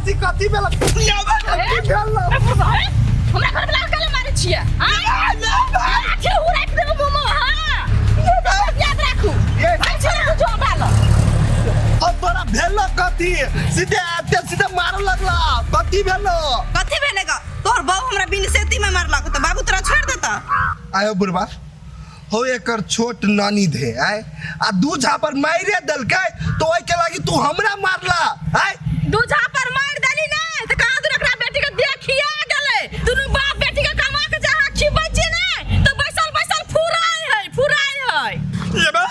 कथी कथी भेल हमरा घर वाला काले मारै छियै आखिर उड़ाक देबो मोमो याद राखू जो डालो अब तोरा भेल कथी सीधे मार लगला कथी भेलेगा तोर बाबू हमरा बिन सेती में मारलक त बाबू तोरा छोड़ देता आयो बुढ़वा हो एकर छोट नानी धे आय आ दू झापर मारे दलकै तो ओइ के लागी तू हमरा मारला आय दू झापर मार देली नै त कहां दूर एकरा बेटी के देखिया गेलै दुनु बाप बेटी के कमा के जहां खिबै छी नै तो बैसल बैसल फुराई है ये बा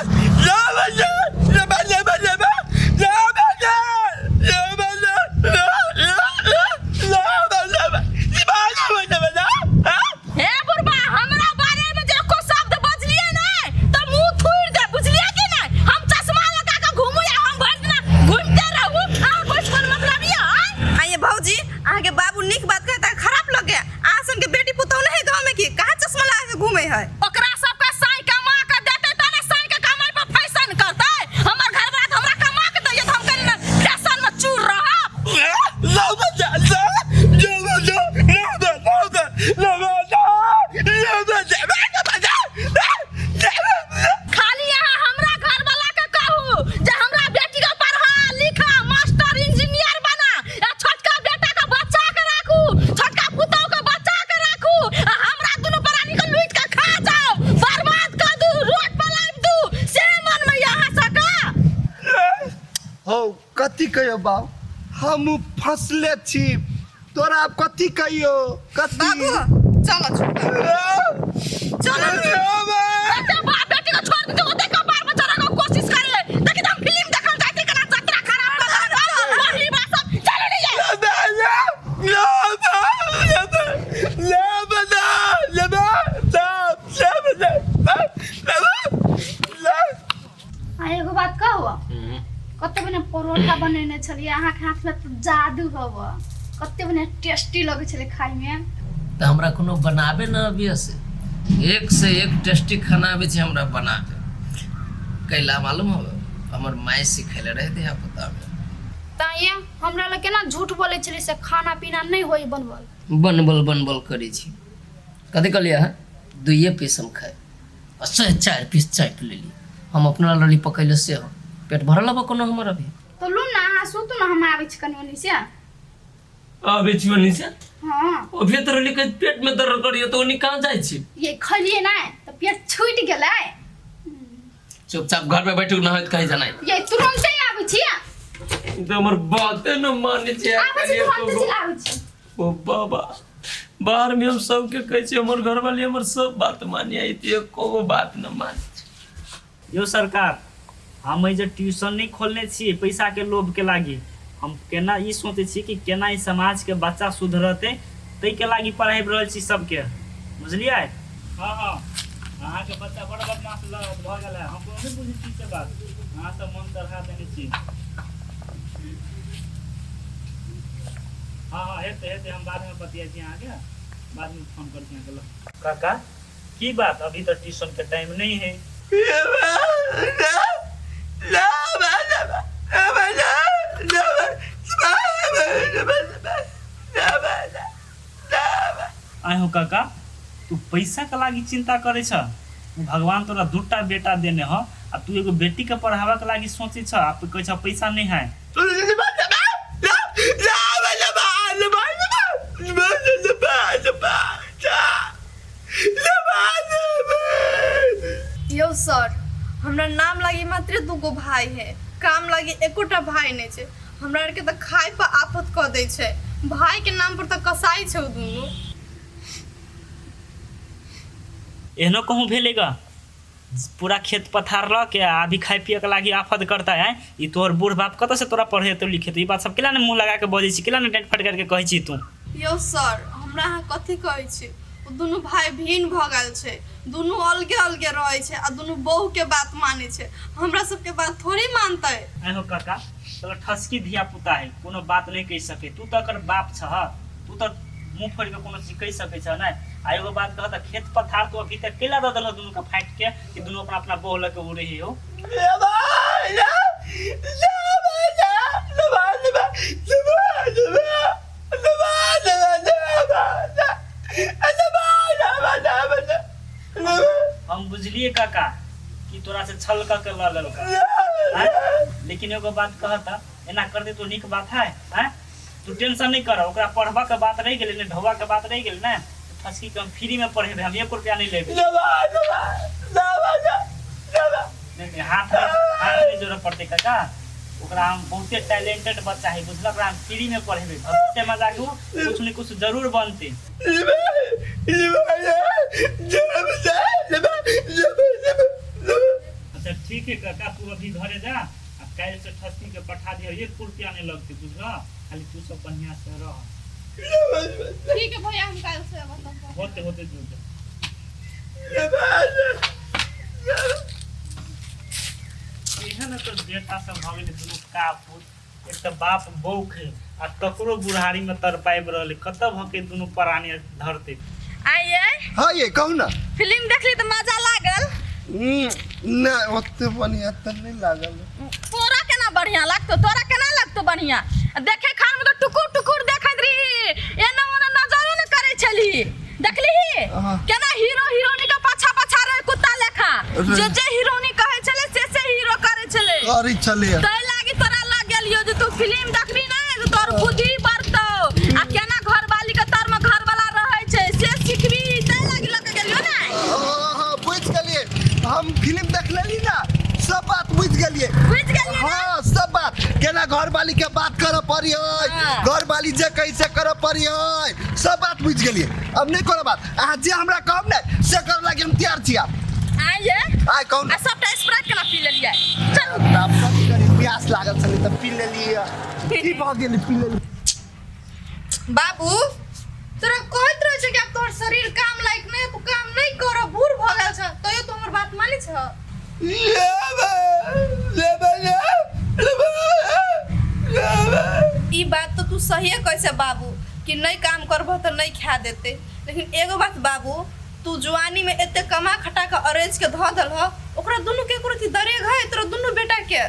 हे बुढ़बा हमरा बारे में जे को शब्द बजलिए नै त मुंह थुर दे बुझलिए कि नै हम चश्मा लगा के घुमू या हम भटना घूमते रहू आ कोई छोड़ मतलब ये आये भौजी आहा के बाबू निक बात कहता खराब लगे आसन के बेटी पुतौ नहीं गांव में की कहां चश्मा लगा के घूमे है ओकरा सब का साई कमा के देते त ना साई के कमाई पर फैशन करते हमर घर वाला हमरा कमा के दैए हम कन फैशन में चूर रहब खाली यहाँ हमरा घर वाला के कहू जे हमरा बेटी के पढ़ा लिखा मास्टर इंजीनियर बना या छोटका बेटा के बच्चा के राखू छोटका पुतौ के बच्चा के राखू आ हमरा दुनु प्राणी के लूट के खा जाओ बर्बाद कर दू रोड पर लाइब दू से मन में यहाँ सका हो कथी कहियो बाप हम फसले छी तोरा अब कथी कहियो कथी बाबू चलो चलो बेटा बाप बेटी को छोड़ दे ओते का बार बचाने को कोशिश करे ताकि हम फिल्म देखल जाते कना यात्रा खराब वही बात सब चलो नहीं आ एगो बात कहू कते बने परोठा बनेने छलिए अहाँ के हाथ में तो जादू हव कते बने टेस्टी लगे छले खाई में तो हमरा कोनो बनाबे न अभी से एक से एक टेस्टी खाना आबे छै हमरा बनाबे कैला मालूम हो हमर माय सिखैले रहे थे पता में ताये हमरा ल केना झूठ बोले छले से खाना पीना नहीं होई बनबल बनबल करी छी कथि कहलिया है दुइये पीस हम खाए अच्छा 4 पीस चाट लेली हम अपना लली पकैले से हो पेट भरल बा कोनो हमर अभी तो लू ना अहाँ सुतू ना हम आबै छी कनी ओनी से अबे छी ओनी से हां ओ भीतर लिखे पेट में दर्द करियो तो ओनी कहां जाय छी ये खलिए ना तो पेट छूट गेलै चुपचाप घर में बैठू न होत कहीं जाना ये तुरंत ही आबै छी तो हमर बात न माने छै आबै छी तुरंत ही आबै छी ओ बाबा बाहर में हम सब के कहै छी हमर घर वाली हमर सब बात मानी आई त एको बात न माने यो सरकार हम जे ट्यूशन नहीं खोलने छी पैसा के लोभ के लागी हम केना ई सोचे छी कि केना ई समाज के बच्चा सुधरते तै के लागी पढ़ाई रहल छी सबके बुझलियै हां अहाँ के बच्चा बड़ बदमाश भ गेल है हम नहीं बुझी छी से बात अहाँ सब मन तरहा देने छी हां हेते हम बाद में बतिया छी अहाँ के बाद में फोन कर छी अहाँ के काका की बात अभी तो ट्यूशन के टाइम नहीं है आय हो काका तू पैसा के लागी चिंता करे छ भगवान तोरा दूटा बेटा देने हो आ तू एगो बेटी के पढ़ावा के लागी सोचे छ आ तू कहे छ पैसा नहीं है यो सर हमरा नाम लागी मात्र 2 गो भाई है काम लागी एकोटा भाई नहीं छे हमरा के त खाए पर आफत क दै छे भाई के नाम पर त कसाई छे दुनु एहनो कहूँ भेलेगा पूरा खेत पथार रह के अभी खाए पिए के लागी आफत करता है ई तोहर बूढ़ बाप कत से तोरा पढ़े तो लिखे तो ई बात सब केला ने मुंह लगा के बजे छी केला ने डेट फट करके कहै छी तू यो सर हमरा अहाँ कथी कहै छी दुनु भाई भिन्न भ गेल छे दुनु अलगे अलगे रहे छे आ दुनु बहू के बात माने छे हमरा सब के बात थोड़ी मानते आय हो काका तोरा ठसकी धिया पुता है कोनो बात नहीं कह सके तू तो कर बाप छ तू तो मुंह फोड़ के कोनो चीज कह सके छ ना आ एगो बात कहता खेत पथार तो अभी तक केला दल दुनु का फाइट के कि दुनु अपना अपना बहू लेके उड़े ही हो बुझलिए काका कि तोरा से छल के ल लेलका लेकिन एगो बात कहता एना कर दे तो निक बात है हैं? तू टेंशन नहीं कर, ओकरा पढ़बा के बात रह गेलै ने ढौबा के बात रह गेलै ने फसकी के हम फ्री में पढ़ेबे, हम 1 रुपया नहीं लेबे। नहीं हाथ नहीं जरूरत पड़ते काका, ओकरा हम बहुते टैलेंटेड बच्चा है बुझल, ओकरा हम फ्री में पढ़ेबे, भविष्य में जाके कुछ न कुछ जरूर बनते। अच्छा ठीक है काका, तू अभी घरे जा, कल से ठस्की के पठा दिया, 1 रुपया नहीं लगते बुझल, खाली तू सब बढ़िया से रह। ठीक है भैया, हम कल से होते होते जो एहन तो बेटा सब भऽ गेलै दुनू कापुर, एक तो बाप बौक है आ ककरो बुढ़ारी में तरपाइब रहले, कतऽ भके दुनू प्राणी धरते। आइए हाँ ये कहू ना। फिल्म देखली तो मजा लागल? ना ओते बढ़िया तो नहीं लागल। तोरा केना बढ़िया लगतो, तोरा केना लगतो बढ़िया? देखे खान में तो टुकुर टुकुर देखत रही, एना ओना नजरो न करे छली, देखली केना हीरो हीरोइन के पाछा पाछा रहे कुत्ता लेखा, जे जे हीरोइन कहे छले से हीरो करे छले। अरे चले तै लागी तोरा लग गेलियो जे तू फिल्म देखबी ना तो तोर बुद्धि बढ़तो, आ केना घरवाली के तर में घरवाला रहे छै से सिखबी, तै लागी लग गेलियो ना। हां बुझ गेलिए, हम फिल्म देख लेली ना, सब बात बुझ गेलिए। बुझ गेलिए ना? हाँ सब बात, केना घरवाली के बात करे पड़ी है, घरवाली जे कैसे करे पड़ी है, सब बात बुझ गेलिए। अब नहीं करे बात, अहाँ जे हमरा कहब ना से कर लागी हम तैयार छी। आप आइए आइ कहू ना। आ सबटा स्प्राइट केना पी लेलिए? चल प्यास लागल छलै तऽ पी लेलिए, की भऽ गेल पी लेलिए। बाबू तोरा कहत रहे छै कि अब तोहर शरीर काम लायक नहीं, तू काम नहीं कर, बूढ़ भ गेल छ, तइयो तू हमर बात मानी छ? ई बात तो तू सही कैसे बाबू कि नहीं काम करबह तो नहीं खा देते, लेकिन एगो बात बाबू, तू जवानी में एते कमा खटा के अरेज के धऽ देलह, ओकरा दुनू के कुरती दरेग है तोरा दुनू बेटा के।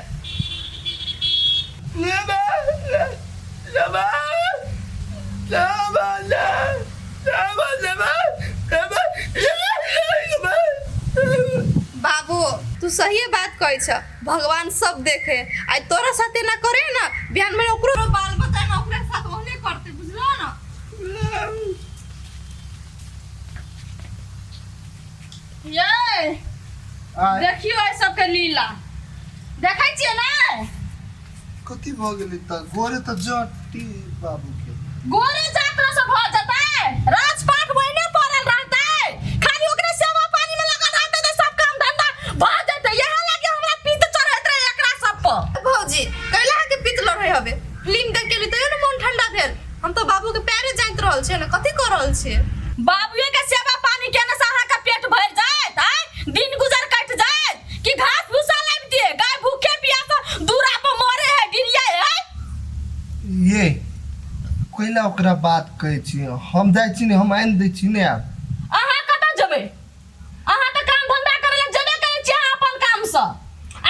बाबू तू सही बात कहै छ, भगवान सब देखे, आई तोरा साथे ना करे ना, बिहान में ओकरो बाल बच्चा ना ओकरे साथ ओहने करते, बुझलो ना। ये देखियो ए सब के लीला देखै छियै ना, कथी भऽ गेलै तऽ गोरे तऽ जटी बाबू के गोरे जात्रा से भ जतै, राजपाट वहीने पड़ल रहतै, खाली ओकरे सेवा पानी में लगा रहतै त सब काम धंधा भ जतै। यही लागे हमरा पीत चढ़ैत रहे एकरा सब पर। भौजी कैला के पितलो रहे हबे, फिल्म देख के लिए तो मन ठंडा भेल, हम तो बाबू के पैरे जाइत रहल छै ना, कथी कर रहल छै? बाबूए के सेवा पानी केने से अहाँ के पेट भर जायत, आय दिन गुजर कट जायत कि घास भूसा लाबि दिए, गाय भूखे प्यासा दूरा पर मरे है गिरिया है। ये कोइला ओकरा बात कहै छी, हम जाइ छी ने, हम आनि दै छी ने। आब अहाँ कतऽ जेबै? अहाँ तऽ काम धंधा करे लए जेबे करै छी अहाँ अपन काम से,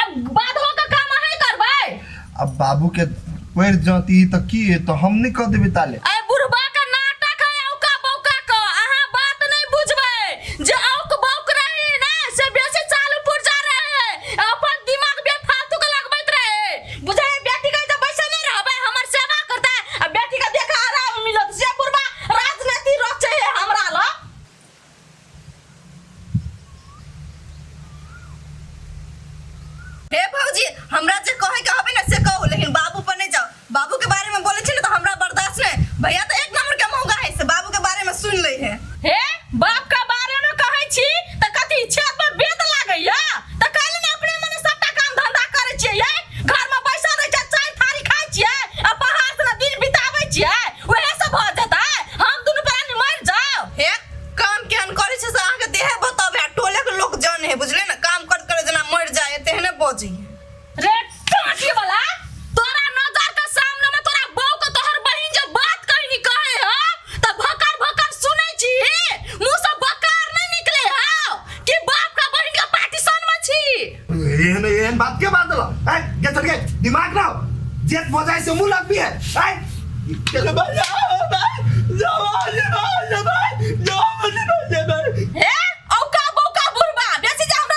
अब बाधो के काम अहाँ करबै। अब बाबू के पड़ जाती तऽ की तो हम नहीं कह देबै ताले। आय बुढ़बा के नाटक है औका बौका के, अहाँ बात नहीं बुझबै, जे औक बौक रही ना से बेसी चालू पुर्जा रहे, अपन दिमाग बेफालतू के लगबैत रहे, बुझै बेटी के जब बैसे नहीं रहबै हमर सेवा करता, आ बेटी के देखा आराम मिलत, से बुढ़बा राजनीति रचे है हमरा ल। हे भौजी हमरा जे कहे के हबे ना से कहू, लेकिन बाबू पर नहीं जाओ, बाबू के बारे में बोले छी ना तो हमरा बर्दाश्त नहीं, भैया तो 1 नंबर के महंगा है, से बाबू के बारे में सुन ले है। हे बाप के बारे में कहै छी त कथी छेद पर बेद लागैया, त काल्हि ने अपने मने सबटा काम धंधा करै छियै, ये घर में बैसल रहै छै, चाय थारी खाइ छियै, आ पहाड़ से दिन बिताबै छियै, ओहे से भ जेतै, हम दुनू प्राणी मर जाओ। हे काम केहन करे छै से अहाँ के देहे बताबे, टोले के लोग जाने है, बुझले ना, काम करत करे जना मर जाए तेहने बोजी। रे टाटी वाला, तोरा नजर के सामने में तोरा बहू के तोहर बहिन जे बात कहनी कहे हो त भकर भकर सुनै छी, मुंह से बकार नहीं निकले हो कि बाप का बहिन का पार्टीशन में छी। एहन बात के बात लो, हैं के चल गए दिमाग ना जेत बजाय से मुंह लग भी है, हैं चलो भाई हे औका बौका बुढ़बा बेसी जे हमरा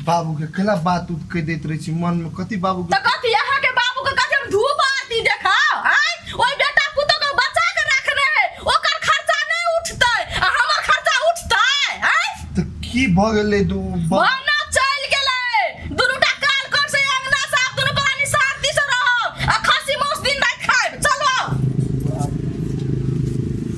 बाबू के केला बात उत कह देत रही छी मन में कथी बाबू तो कथी यहाँ के बाबू के कथी हम धूप आरती देखाओ हैं ओई बेटा पुतो के बचा के रखने है ओकर खर्चा नहीं उठतै आ हमर खर्चा उठतै हैं तो की भ गेलै दू हम